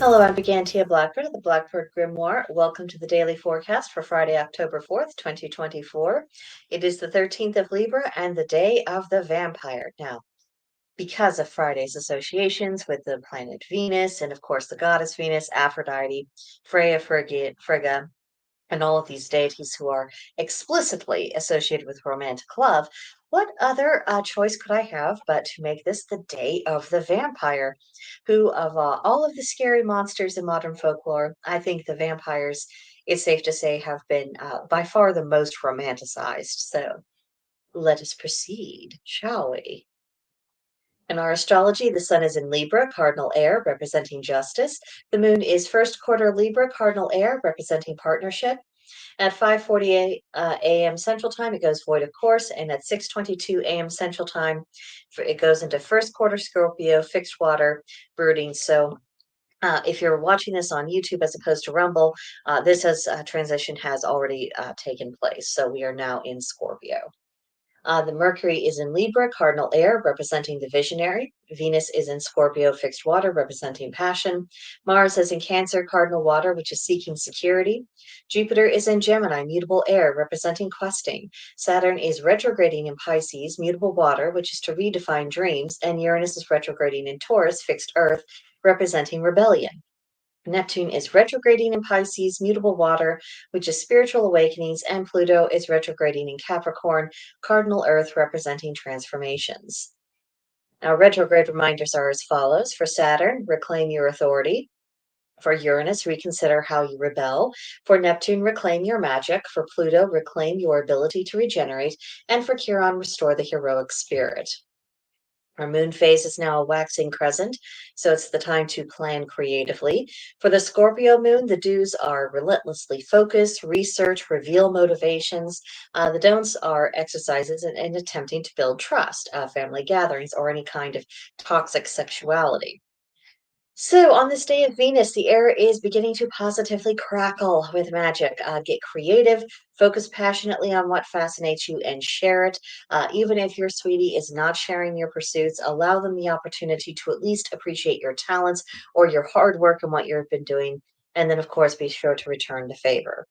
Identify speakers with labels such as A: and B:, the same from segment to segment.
A: Hello, I'm Brigantia Blackbird of the Blackbird Grimoire. Welcome to the daily forecast for Friday, October 4th, 2024. It is the 13th of Libra and the day of the vampire. Now, because of Friday's associations with the planet Venus and, of course, the goddess Venus, Aphrodite, Freya, Frigga, and all of these deities who are explicitly associated with romantic love, what other choice could I have but to make this the day of the vampire? Who, of all of the scary monsters in modern folklore, I think the vampires, it's safe to say, have been by far the most romanticized. So let us proceed, shall we? In our astrology, the sun is in Libra, cardinal air, representing justice. The moon is first quarter Libra, cardinal air, representing partnership. At 5:48 a.m. Central Time, it goes void of course, and at 6:22 a.m. Central Time, it goes into first quarter Scorpio, fixed water, brooding. So if you're watching this on YouTube as opposed to Rumble, this has transition has already taken place. So we are now in Scorpio. The Mercury is in Libra, cardinal air, representing the visionary. Venus is in Scorpio, fixed water, representing passion. Mars is in Cancer, cardinal water, which is seeking security. Jupiter is in Gemini, mutable air, representing questing. Saturn is retrograding in Pisces, mutable water, which is to redefine dreams. And Uranus is retrograding in Taurus, fixed earth, representing rebellion. Neptune is retrograding in Pisces, mutable water, which is spiritual awakenings, and Pluto is retrograding in Capricorn, cardinal earth, representing transformations. Now, retrograde reminders are as follows. For Saturn, reclaim your authority. For Uranus, reconsider how you rebel. For Neptune, reclaim your magic. For Pluto, reclaim your ability to regenerate. And for Chiron, restore the heroic spirit. Our moon phase is now a waxing crescent, so it's the time to plan creatively. For the Scorpio moon, the do's are relentlessly focus, research, reveal motivations. The don'ts are exercises in attempting to build trust, family gatherings, or any kind of toxic sexuality. So, on this day of Venus, the air is beginning to positively crackle with magic. Get creative, focus passionately on what fascinates you, and share it. Even if your sweetie is not sharing your pursuits, allow them the opportunity to at least appreciate your talents or your hard work and what you've been doing. And then, of course, be sure to return the favor.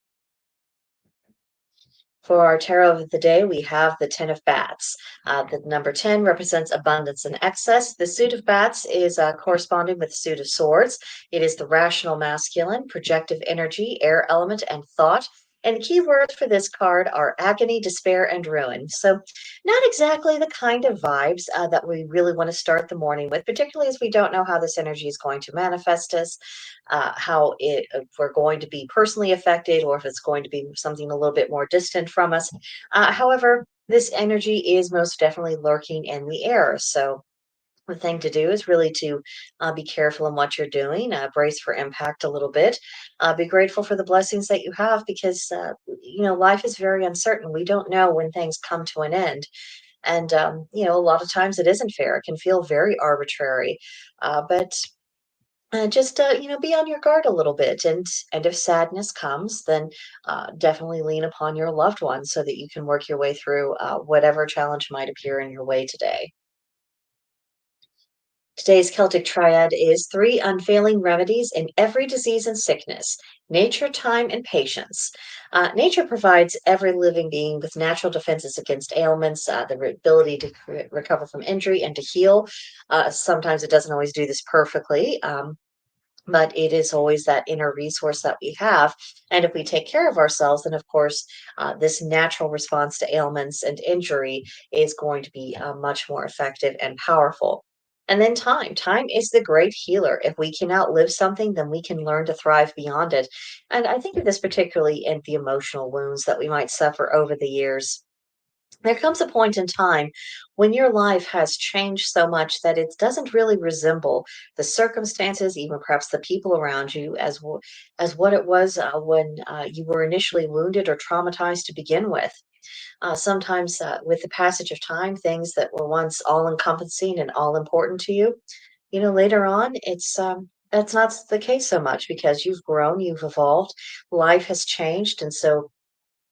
A: For our tarot of the day, we have the Ten of Bats. The number 10 represents abundance and excess. The suit of bats is corresponding with the suit of swords. It is the rational masculine, projective energy, air element, and thought. And the key words for this card are agony, despair, and ruin. So, not exactly the kind of vibes that we really want to start the morning with, particularly as we don't know how this energy is going to manifest us, how if we're going to be personally affected or if it's going to be something a little bit more distant from us. However, this energy is most definitely lurking in the air. So the thing to do is really to be careful in what you're doing, brace for impact a little bit, be grateful for the blessings that you have because, life is very uncertain. We don't know when things come to an end. And, a lot of times it isn't fair. It can feel very arbitrary. But just be on your guard a little bit, and if sadness comes, then definitely lean upon your loved ones so that you can work your way through whatever challenge might appear in your way today. Today's Celtic triad is three unfailing remedies in every disease and sickness: nature, time, and patience. Nature provides every living being with natural defenses against ailments, the ability to recover from injury and to heal. Sometimes it doesn't always do this perfectly. But it is always that inner resource that we have. And if we take care of ourselves, then of course, this natural response to ailments and injury is going to be much more effective and powerful. And then time. Time is the great healer. If we can outlive something, then we can learn to thrive beyond it. And I think of this particularly in the emotional wounds that we might suffer over the years. There comes a point in time when your life has changed so much that it doesn't really resemble the circumstances, even perhaps the people around you, as what it was when you were initially wounded or traumatized to begin with. Sometimes, with the passage of time, things that were once all encompassing and all important to you, later on, that's not the case so much because you've grown, you've evolved, life has changed, and so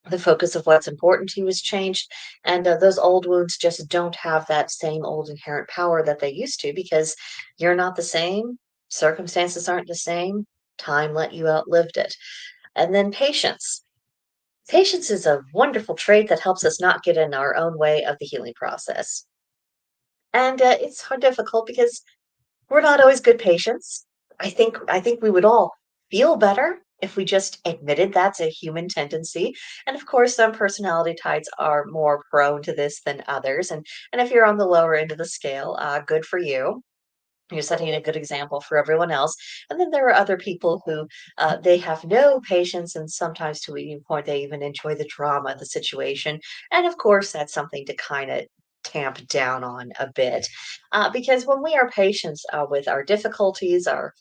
A: the focus of what's important to you has changed, and those old wounds just don't have that same old inherent power that they used to because you're not the same. Circumstances aren't the same. Time let you outlived it. And then patience. Patience is a wonderful trait that helps us not get in our own way of the healing process. And it's hard, difficult because we're not always good patients. I think we would all feel better if we just admitted that's a human tendency. And of course, some personality types are more prone to this than others. And if you're on the lower end of the scale, good for you. You're setting a good example for everyone else. And then there are other people who they have no patience, and sometimes to a point they even enjoy the drama of the situation. And of course, that's something to kind of tamp down on a bit, because when we are patient with our difficulties, our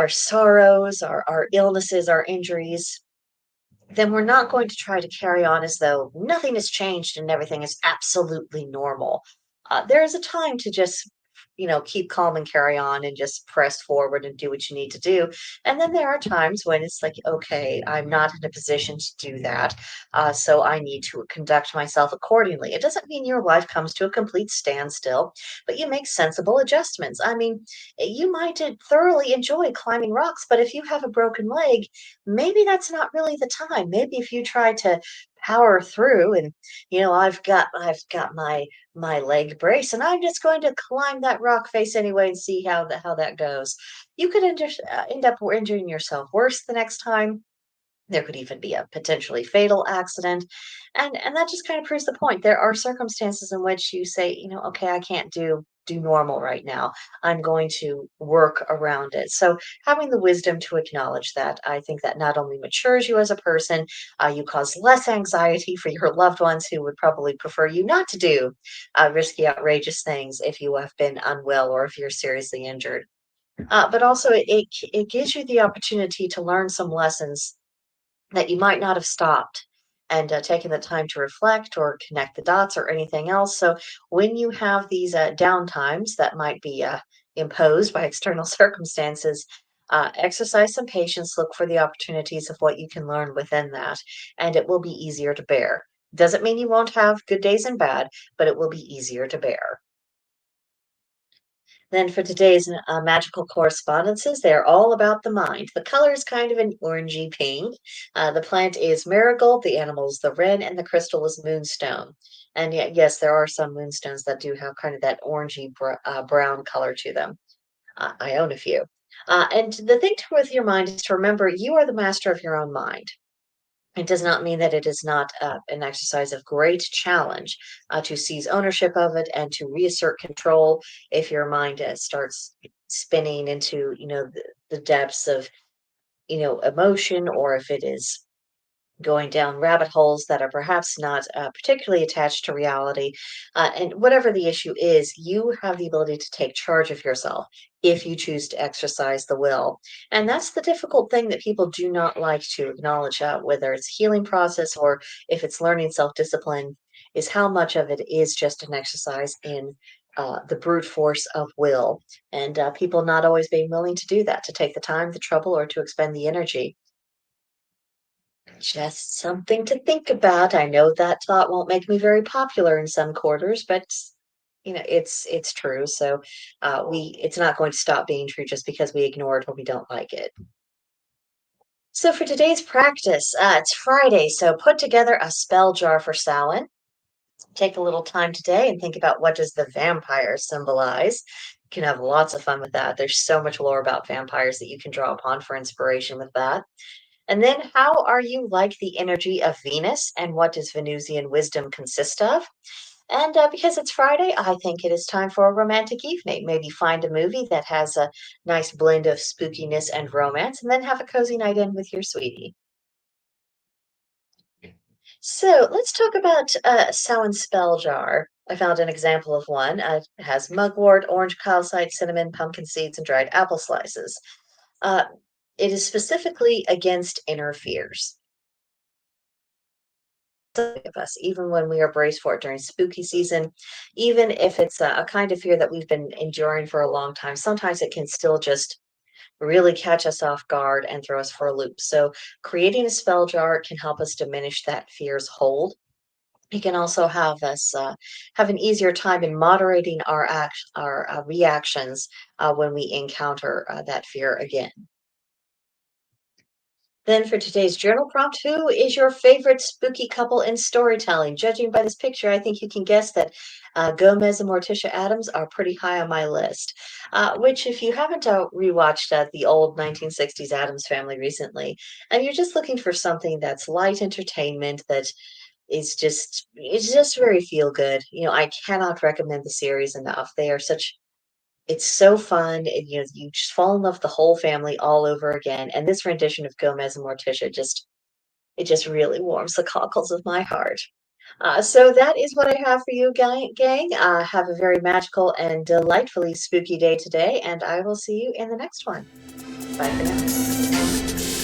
A: sorrows, our illnesses, our injuries, then we're not going to try to carry on as though nothing has changed and everything is absolutely normal. There is a time to just, keep calm and carry on and just press forward and do what you need to do. And then there are times when it's like, okay, I'm not in a position to do that. So I need to conduct myself accordingly. It doesn't mean your life comes to a complete standstill, but you make sensible adjustments. I mean, you might thoroughly enjoy climbing rocks, but if you have a broken leg, maybe that's not really the time. Maybe if you try to power through and I've got my leg brace and I'm just going to climb that rock face anyway and see how that goes. You could end up injuring yourself worse the next time. There could even be a potentially fatal accident. And that just kind of proves the point. There are circumstances in which you say, okay, I can't do normal right now. I'm going to work around it. So having the wisdom to acknowledge that, I think that not only matures you as a person, you cause less anxiety for your loved ones who would probably prefer you not to do risky, outrageous things if you have been unwell or if you're seriously injured. But also, it gives you the opportunity to learn some lessons that you might not have stopped and taken the time to reflect or connect the dots or anything else. So when you have these down times that might be imposed by external circumstances, exercise some patience, look for the opportunities of what you can learn within that, and it will be easier to bear. Doesn't mean you won't have good days and bad, but it will be easier to bear. Then for today's magical correspondences, they're all about the mind. The color is kind of an orangey pink. The plant is marigold, the animal is the wren, and the crystal is moonstone. And yet, yes, there are some moonstones that do have kind of that orangey brown color to them. I own a few. And the thing to with your mind is to remember you are the master of your own mind. It does not mean that it is not an exercise of great challenge to seize ownership of it and to reassert control if your mind starts spinning into, the depths of, emotion, or if it is going down rabbit holes that are perhaps not particularly attached to reality. And whatever the issue is, you have the ability to take charge of yourself if you choose to exercise the will. And that's the difficult thing that people do not like to acknowledge, whether it's healing process or if it's learning self-discipline, is how much of it is just an exercise in the brute force of will. And people not always being willing to do that, to take the time, the trouble, or to expend the energy. Just something to think about. I know that thought won't make me very popular in some quarters, but it's true. So we it's not going to stop being true just because we ignore it or we don't like it. So for today's practice, it's Friday, so put together a spell jar for Samhain. Take a little time today and think about what does the vampire symbolize. You can have lots of fun with that. There's so much lore about vampires that you can draw upon for inspiration with that. And then, how are you like the energy of Venus, and what does Venusian wisdom consist of? And because it's Friday, I think it is time for a romantic evening. Maybe find a movie that has a nice blend of spookiness and romance, and then have a cozy night in with your sweetie. So let's talk about Samhain spell jar. I found an example of one. It has mugwort, orange calcite, cinnamon, pumpkin seeds, and dried apple slices. Uh, it is specifically against inner fears of us, even when we are braced for it during spooky season, even if it's a kind of fear that we've been enduring for a long time, sometimes it can still just really catch us off guard and throw us for a loop. So, creating a spell jar can help us diminish that fear's hold. It can also have us have an easier time in moderating our reactions when we encounter that fear again. Then for today's journal prompt, who is your favorite spooky couple in storytelling? Judging by this picture, I think you can guess that Gomez and Morticia Adams are pretty high on my list. Which, if you haven't rewatched the old 1960s Adams Family recently, and you're just looking for something that's light entertainment that it's just very feel good. I cannot recommend the series enough. They are such it's so fun, and, you just fall in love with the whole family all over again, and this rendition of Gomez and Morticia just really warms the cockles of my heart. So that is what I have for you, gang. Have a very magical and delightfully spooky day today, and I will see you in the next one. Bye for now.